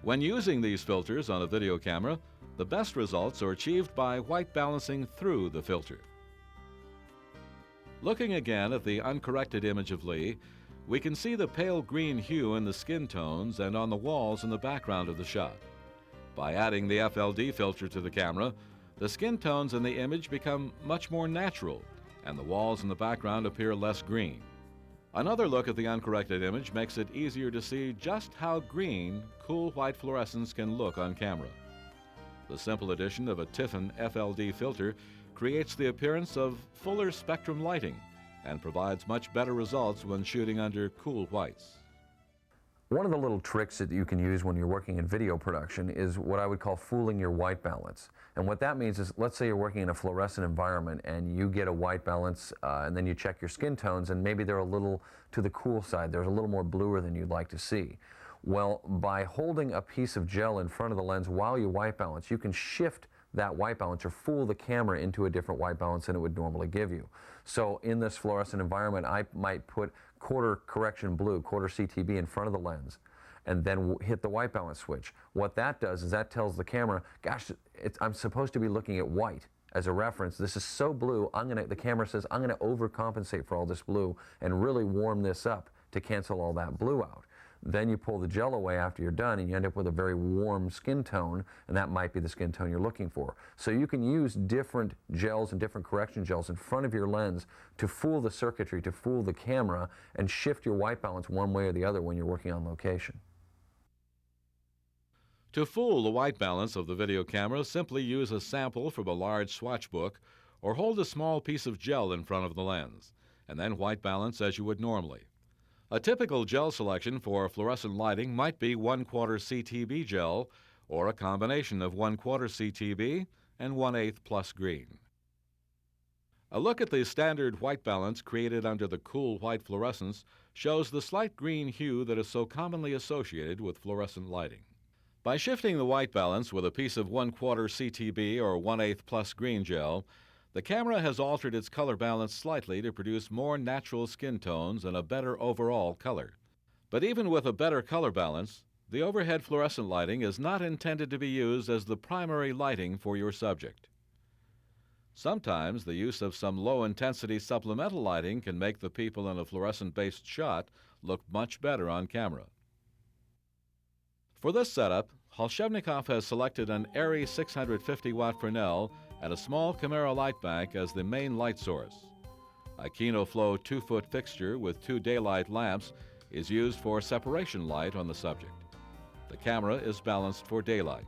When using these filters on a video camera, the best results are achieved by white balancing through the filter. Looking again at the uncorrected image of Lee, we can see the pale green hue in the skin tones and on the walls in the background of the shot. By adding the FLD filter to the camera, the skin tones in the image become much more natural, and the walls in the background appear less green. Another look at the uncorrected image makes it easier to see just how green cool white fluorescence can look on camera. The simple addition of a Tiffin FLD filter creates the appearance of fuller spectrum lighting and provides much better results when shooting under cool whites. One of the little tricks that you can use when you're working in video production is what I would call fooling your white balance. And what that means is, let's say you're working in a fluorescent environment and you get a white balance and then you check your skin tones and maybe they're a little to the cool side, they're a little more bluer than you'd like to see. Well, by holding a piece of gel in front of the lens while you white balance, you can shift that white balance or fool the camera into a different white balance than it would normally give you. So in this fluorescent environment, I might put quarter correction blue, quarter CTB in front of the lens, and then hit the white balance switch. What that does is that tells the camera, gosh, I'm supposed to be looking at white as a reference. This is so blue, the camera says, I'm gonna overcompensate for all this blue and really warm this up to cancel all that blue out. Then you pull the gel away after you're done and you end up with a very warm skin tone, and that might be the skin tone you're looking for. So you can use different gels and different correction gels in front of your lens to fool the circuitry, to fool the camera, and shift your white balance one way or the other when you're working on location. To fool the white balance of the video camera, simply use a sample from a large swatch book or hold a small piece of gel in front of the lens, and then white balance as you would normally. A typical gel selection for fluorescent lighting might be 1/4 CTB gel or a combination of 1/4 CTB and 1/8 plus green. A look at the standard white balance created under the cool white fluorescence shows the slight green hue that is so commonly associated with fluorescent lighting. By shifting the white balance with a piece of 1/4 CTB or 1/8 plus green gel, the camera has altered its color balance slightly to produce more natural skin tones and a better overall color. But even with a better color balance, the overhead fluorescent lighting is not intended to be used as the primary lighting for your subject. Sometimes the use of some low-intensity supplemental lighting can make the people in a fluorescent-based shot look much better on camera. For this setup, Holshevnikoff has selected an airy 650-watt Fresnel and a small camera light bank as the main light source. A KinoFlow 2-foot fixture with 2 daylight lamps is used for separation light on the subject. The camera is balanced for daylight.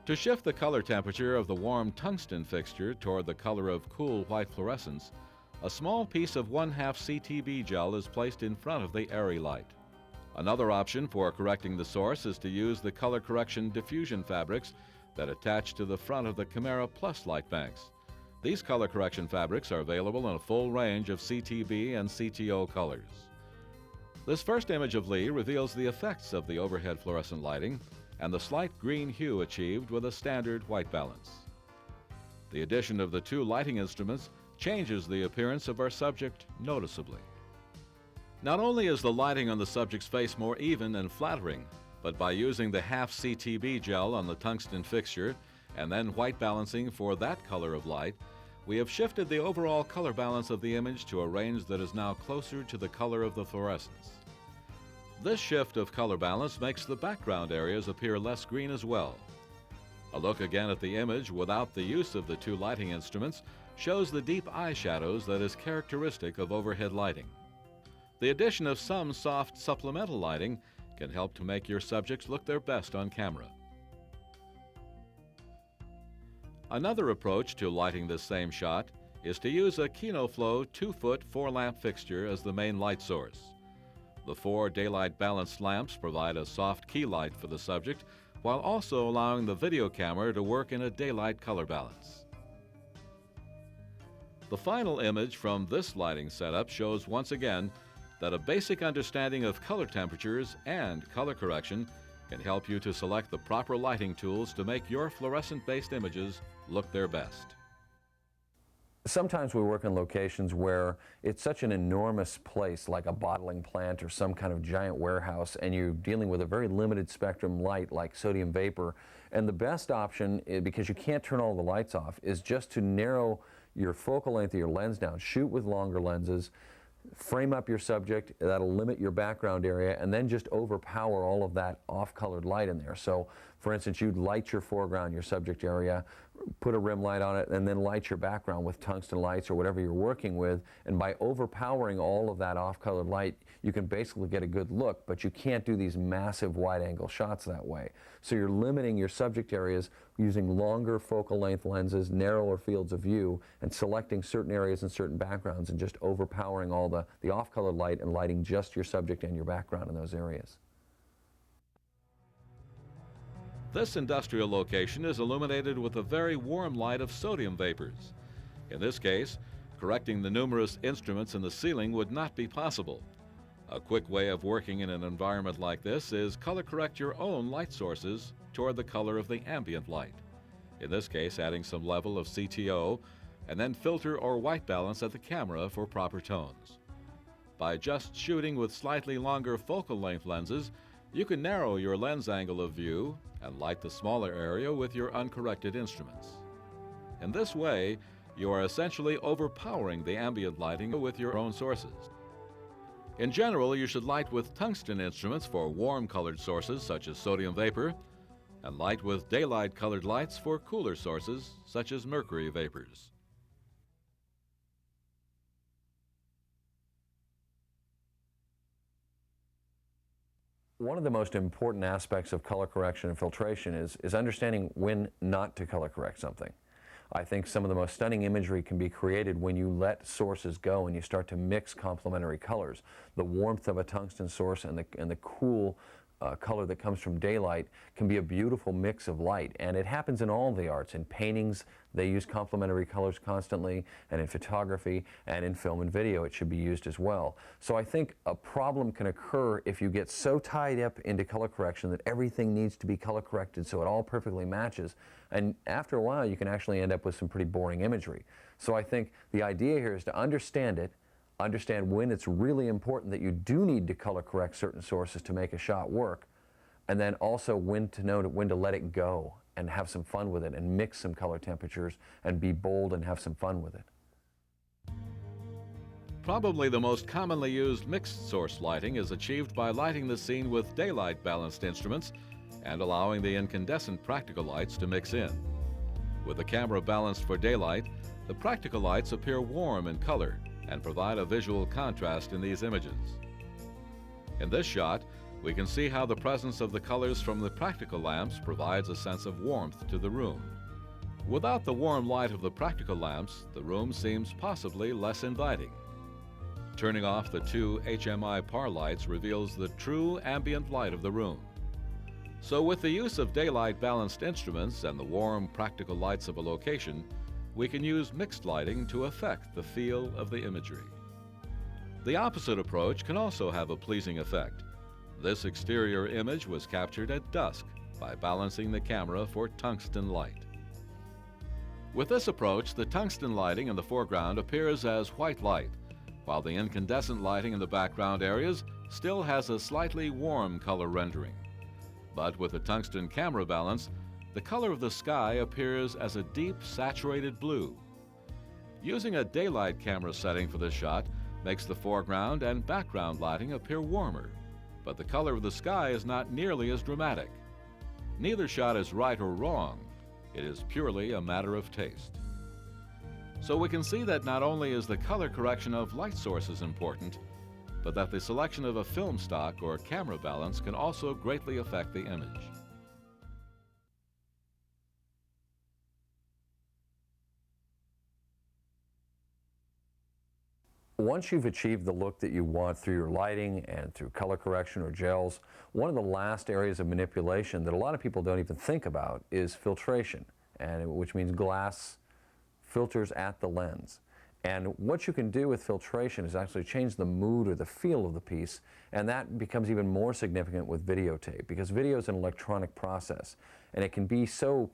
To shift the color temperature of the warm tungsten fixture toward the color of cool white fluorescence, a small piece of 1/2 CTB gel is placed in front of the airy light. Another option for correcting the source is to use the color correction diffusion fabrics that attach to the front of the Camera Plus light banks. These color correction fabrics are available in a full range of CTB and CTO colors. This first image of Lee reveals the effects of the overhead fluorescent lighting and the slight green hue achieved with a standard white balance. The addition of the 2 lighting instruments changes the appearance of our subject noticeably. Not only is the lighting on the subject's face more even and flattering, but by using the 1/2 CTB gel on the tungsten fixture and then white balancing for that color of light, we have shifted the overall color balance of the image to a range that is now closer to the color of the fluorescence. This shift of color balance makes the background areas appear less green as well. A look again at the image without the use of the 2 lighting instruments shows the deep eye shadows that is characteristic of overhead lighting. The addition of some soft supplemental lighting can help to make your subjects look their best on camera. Another approach to lighting this same shot is to use a KinoFlow 2-foot 4-lamp fixture as the main light source. The 4 daylight balanced lamps provide a soft key light for the subject while also allowing the video camera to work in a daylight color balance. The final image from this lighting setup shows once again that a basic understanding of color temperatures and color correction can help you to select the proper lighting tools to make your fluorescent-based images look their best. Sometimes we work in locations where it's such an enormous place, like a bottling plant or some kind of giant warehouse, and you're dealing with a very limited spectrum light like sodium vapor. And the best option, because you can't turn all the lights off, is just to narrow your focal length of your lens down. Shoot with longer lenses, frame up your subject, that'll limit your background area, and then just overpower all of that off-colored light in there. So, for instance, you'd light your foreground, your subject area, put a rim light on it, and then light your background with tungsten lights or whatever you're working with, and by overpowering all of that off-colored light, you can basically get a good look, but you can't do these massive wide-angle shots that way. So you're limiting your subject areas using longer focal length lenses, narrower fields of view, and selecting certain areas and certain backgrounds and just overpowering all the off-colored light and lighting just your subject and your background in those areas. This industrial location is illuminated with a very warm light of sodium vapors. In this case, correcting the numerous instruments in the ceiling would not be possible. A quick way of working in an environment like this is color correct your own light sources toward the color of the ambient light. In this case, adding some level of CTO, and then filter or white balance at the camera for proper tones. By just shooting with slightly longer focal length lenses, you can narrow your lens angle of view and light the smaller area with your uncorrected instruments. In this way, you are essentially overpowering the ambient lighting with your own sources. In general, you should light with tungsten instruments for warm colored sources such as sodium vapor, and light with daylight colored lights for cooler sources such as mercury vapors. One of the most important aspects of color correction and filtration is understanding when not to color correct something. I think some of the most stunning imagery can be created when you let sources go and you start to mix complementary colors. The warmth of a tungsten source and the cool color that comes from daylight can be a beautiful mix of light, and it happens in all the arts. In paintings, they use complementary colors constantly, and in photography and in film and video it should be used as well. So I think a problem can occur if you get so tied up into color correction that everything needs to be color corrected so it all perfectly matches, and after a while you can actually end up with some pretty boring imagery. So I think the idea here is to understand it, understand when it's really important that you do need to color correct certain sources to make a shot work, and then also when to know when to let it go and have some fun with it and mix some color temperatures and be bold and have some fun with it. Probably the most commonly used mixed source lighting is achieved by lighting the scene with daylight balanced instruments and allowing the incandescent practical lights to mix in. With the camera balanced for daylight, the practical lights appear warm in color and provide a visual contrast in these images. In this shot, we can see how the presence of the colors from the practical lamps provides a sense of warmth to the room. Without the warm light of the practical lamps, the room seems possibly less inviting. Turning off the two HMI par lights reveals the true ambient light of the room. So with the use of daylight balanced instruments and the warm practical lights of a location, we can use mixed lighting to affect the feel of the imagery. The opposite approach can also have a pleasing effect. This exterior image was captured at dusk by balancing the camera for tungsten light. With this approach, the tungsten lighting in the foreground appears as white light, while the incandescent lighting in the background areas still has a slightly warm color rendering. But with the tungsten camera balance, the color of the sky appears as a deep saturated blue. Using a daylight camera setting for this shot makes the foreground and background lighting appear warmer, but the color of the sky is not nearly as dramatic. Neither shot is right or wrong. It is purely a matter of taste. So we can see that not only is the color correction of light sources important, but that the selection of a film stock or camera balance can also greatly affect the image. Once you've achieved the look that you want through your lighting and through color correction or gels, one of the last areas of manipulation that a lot of people don't even think about is filtration, which means glass filters at the lens. And what you can do with filtration is actually change the mood or the feel of the piece, and that becomes even more significant with videotape, because video is an electronic process, and it can be so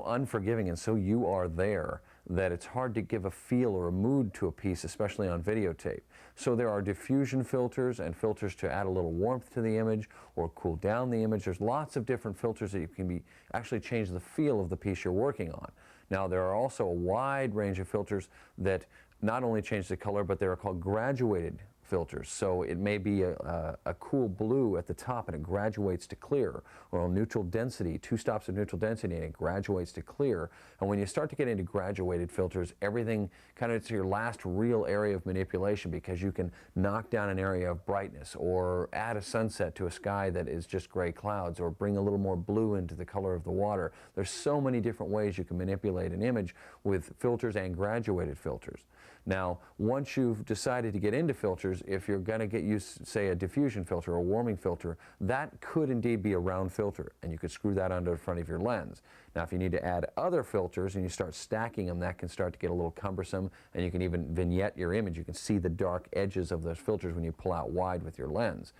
unforgiving and so you are there that it's hard to give a feel or a mood to a piece, especially on videotape. So there are diffusion filters and filters to add a little warmth to the image or cool down the image. There's lots of different filters that you can actually change the feel of the piece you're working on. Now there are also a wide range of filters that not only change the color, but they're called graduated filters. So it may be a cool blue at the top and it graduates to clear, or a neutral density, 2 stops of neutral density, and it graduates to clear. And when you start to get into graduated filters, everything kind of, it's your last real area of manipulation, because you can knock down an area of brightness or add a sunset to a sky that is just gray clouds, or bring a little more blue into the color of the water. There's so many different ways you can manipulate an image with filters and graduated filters. Now, once you've decided to get into filters, if you're going to get used, say, a diffusion filter or a warming filter, that could indeed be a round filter, and you could screw that under the front of your lens. Now, if you need to add other filters and you start stacking them, that can start to get a little cumbersome, and you can even vignette your image. You can see the dark edges of those filters when you pull out wide with your lens.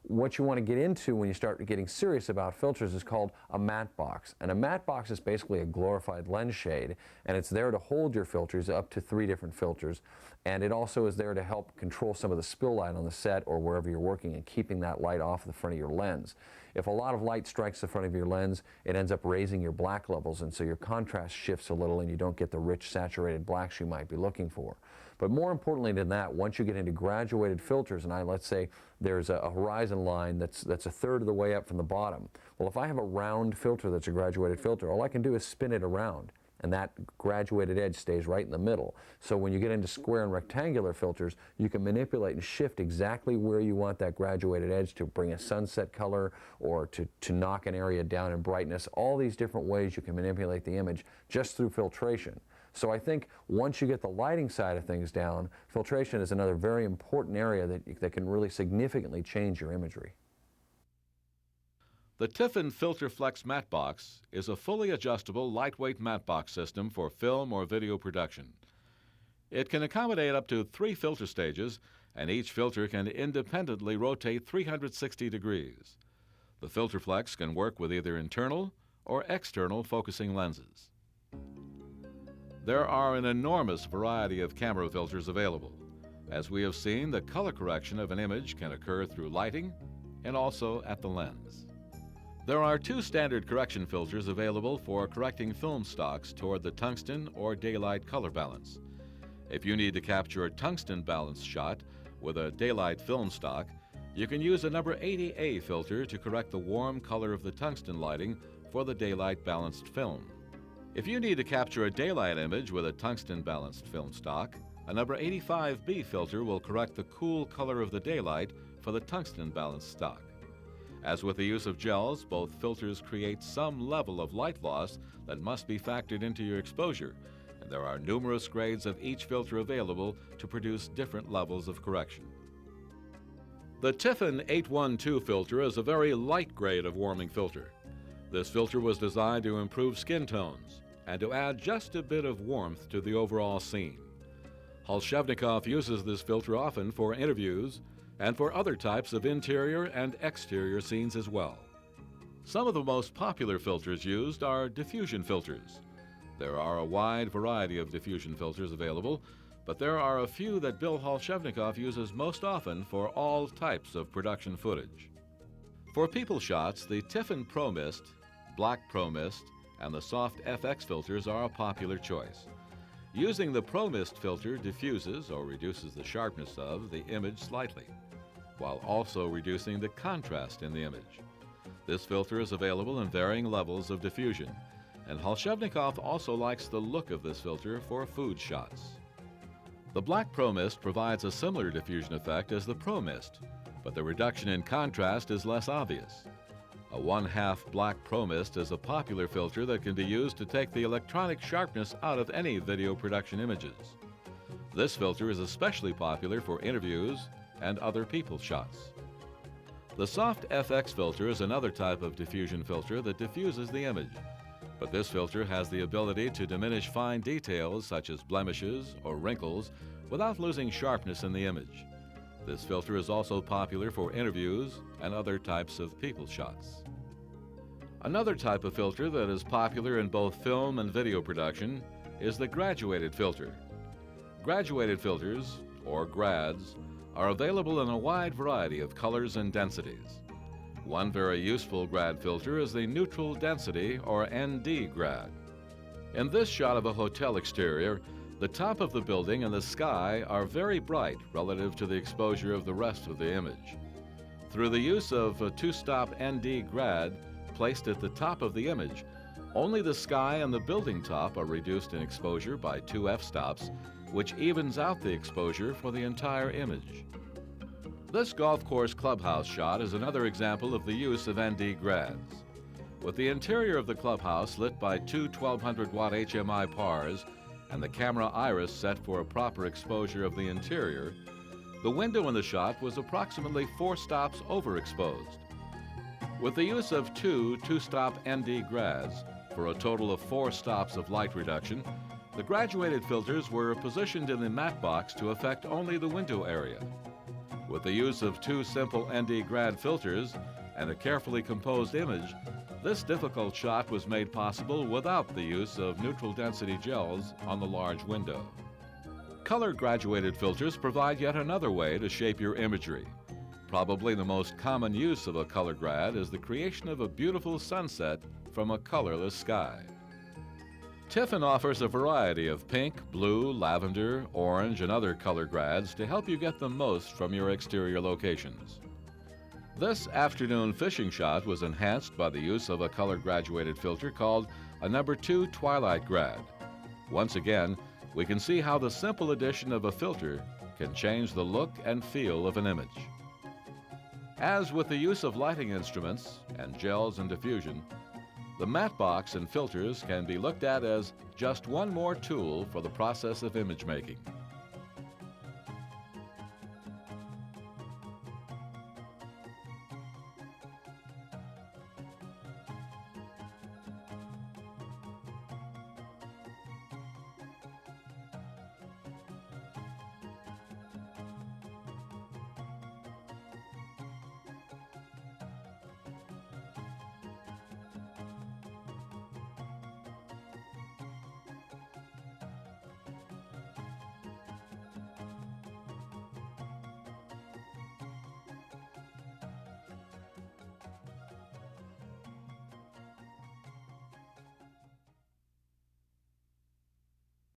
What you want to get into when you start getting serious about filters is called a matte box. And a matte box is basically a glorified lens shade, and it's there to hold your filters, up to 3 different filters. And it also is there to help control some of the spill light on the set or wherever you're working, and keeping that light off the front of your lens. If a lot of light strikes the front of your lens, it ends up raising your black levels, and so your contrast shifts a little and you don't get the rich saturated blacks you might be looking for. But more importantly than that, once you get into graduated filters, and let's say there's a horizon line that's a third of the way up from the bottom. Well, if I have a round filter that's a graduated filter, all I can do is spin it around, and that graduated edge stays right in the middle. So when you get into square and rectangular filters, you can manipulate and shift exactly where you want that graduated edge to bring a sunset color, or to knock an area down in brightness. All these different ways you can manipulate the image just through filtration. So I think once you get the lighting side of things down, filtration is another very important area that can really significantly change your imagery. The Tiffin FilterFlex matte box is a fully adjustable, lightweight matte box system for film or video production. It can accommodate up to 3 filter stages, and each filter can independently rotate 360 degrees. The FilterFlex can work with either internal or external focusing lenses. There are an enormous variety of camera filters available. As we have seen, the color correction of an image can occur through lighting and also at the lens. There are 2 standard correction filters available for correcting film stocks toward the tungsten or daylight color balance. If you need to capture a tungsten balance shot with a daylight film stock, you can use a number 80A filter to correct the warm color of the tungsten lighting for the daylight balanced film. If you need to capture a daylight image with a tungsten-balanced film stock, a number 85B filter will correct the cool color of the daylight for the tungsten-balanced stock. As with the use of gels, both filters create some level of light loss that must be factored into your exposure, and there are numerous grades of each filter available to produce different levels of correction. The Tiffin 812 filter is a very light grade of warming filter. This filter was designed to improve skin tones and to add just a bit of warmth to the overall scene. Holshevnikoff uses this filter often for interviews and for other types of interior and exterior scenes as well. Some of the most popular filters used are diffusion filters. There are a wide variety of diffusion filters available, but there are a few that Bill Holshevnikoff uses most often for all types of production footage. For people shots, the Tiffin Pro Mist, Black Pro Mist, and the Soft FX filters are a popular choice. Using the Pro Mist filter diffuses or reduces the sharpness of the image slightly, while also reducing the contrast in the image. This filter is available in varying levels of diffusion, and Holshevnikoff also likes the look of this filter for food shots. The Black Pro Mist provides a similar diffusion effect as the Pro Mist, but the reduction in contrast is less obvious. A 1/2 Black Pro Mist is a popular filter that can be used to take the electronic sharpness out of any video production images. This filter is especially popular for interviews and other people shots. The Soft FX filter is another type of diffusion filter that diffuses the image, but this filter has the ability to diminish fine details such as blemishes or wrinkles without losing sharpness in the image. This filter is also popular for interviews and other types of people shots. Another type of filter that is popular in both film and video production is the graduated filter. Graduated filters, or grads, are available in a wide variety of colors and densities. One very useful grad filter is the neutral density, or ND grad. In this shot of a hotel exterior, the top of the building and the sky are very bright relative to the exposure of the rest of the image. Through the use of a 2-stop ND grad placed at the top of the image, only the sky and the building top are reduced in exposure by 2 f-stops, which evens out the exposure for the entire image. This golf course clubhouse shot is another example of the use of ND grads. With the interior of the clubhouse lit by 2 1200-watt HMI pars and the camera iris set for a proper exposure of the interior, the window in the shot was approximately 4 stops overexposed. With the use of 2 2-stop ND grads, for a total of 4 stops of light reduction, the graduated filters were positioned in the matte box to affect only the window area. With the use of 2 simple ND grad filters and a carefully composed image, this difficult shot was made possible without the use of neutral density gels on the large window. Color graduated filters provide yet another way to shape your imagery. Probably the most common use of a color grad is the creation of a beautiful sunset from a colorless sky. Tiffin offers a variety of pink, blue, lavender, orange, and other color grads to help you get the most from your exterior locations. This afternoon fishing shot was enhanced by the use of a color graduated filter called a number 2 Twilight Grad. Once again, we can see how the simple addition of a filter can change the look and feel of an image. As with the use of lighting instruments and gels and diffusion, the matte box and filters can be looked at as just one more tool for the process of image making.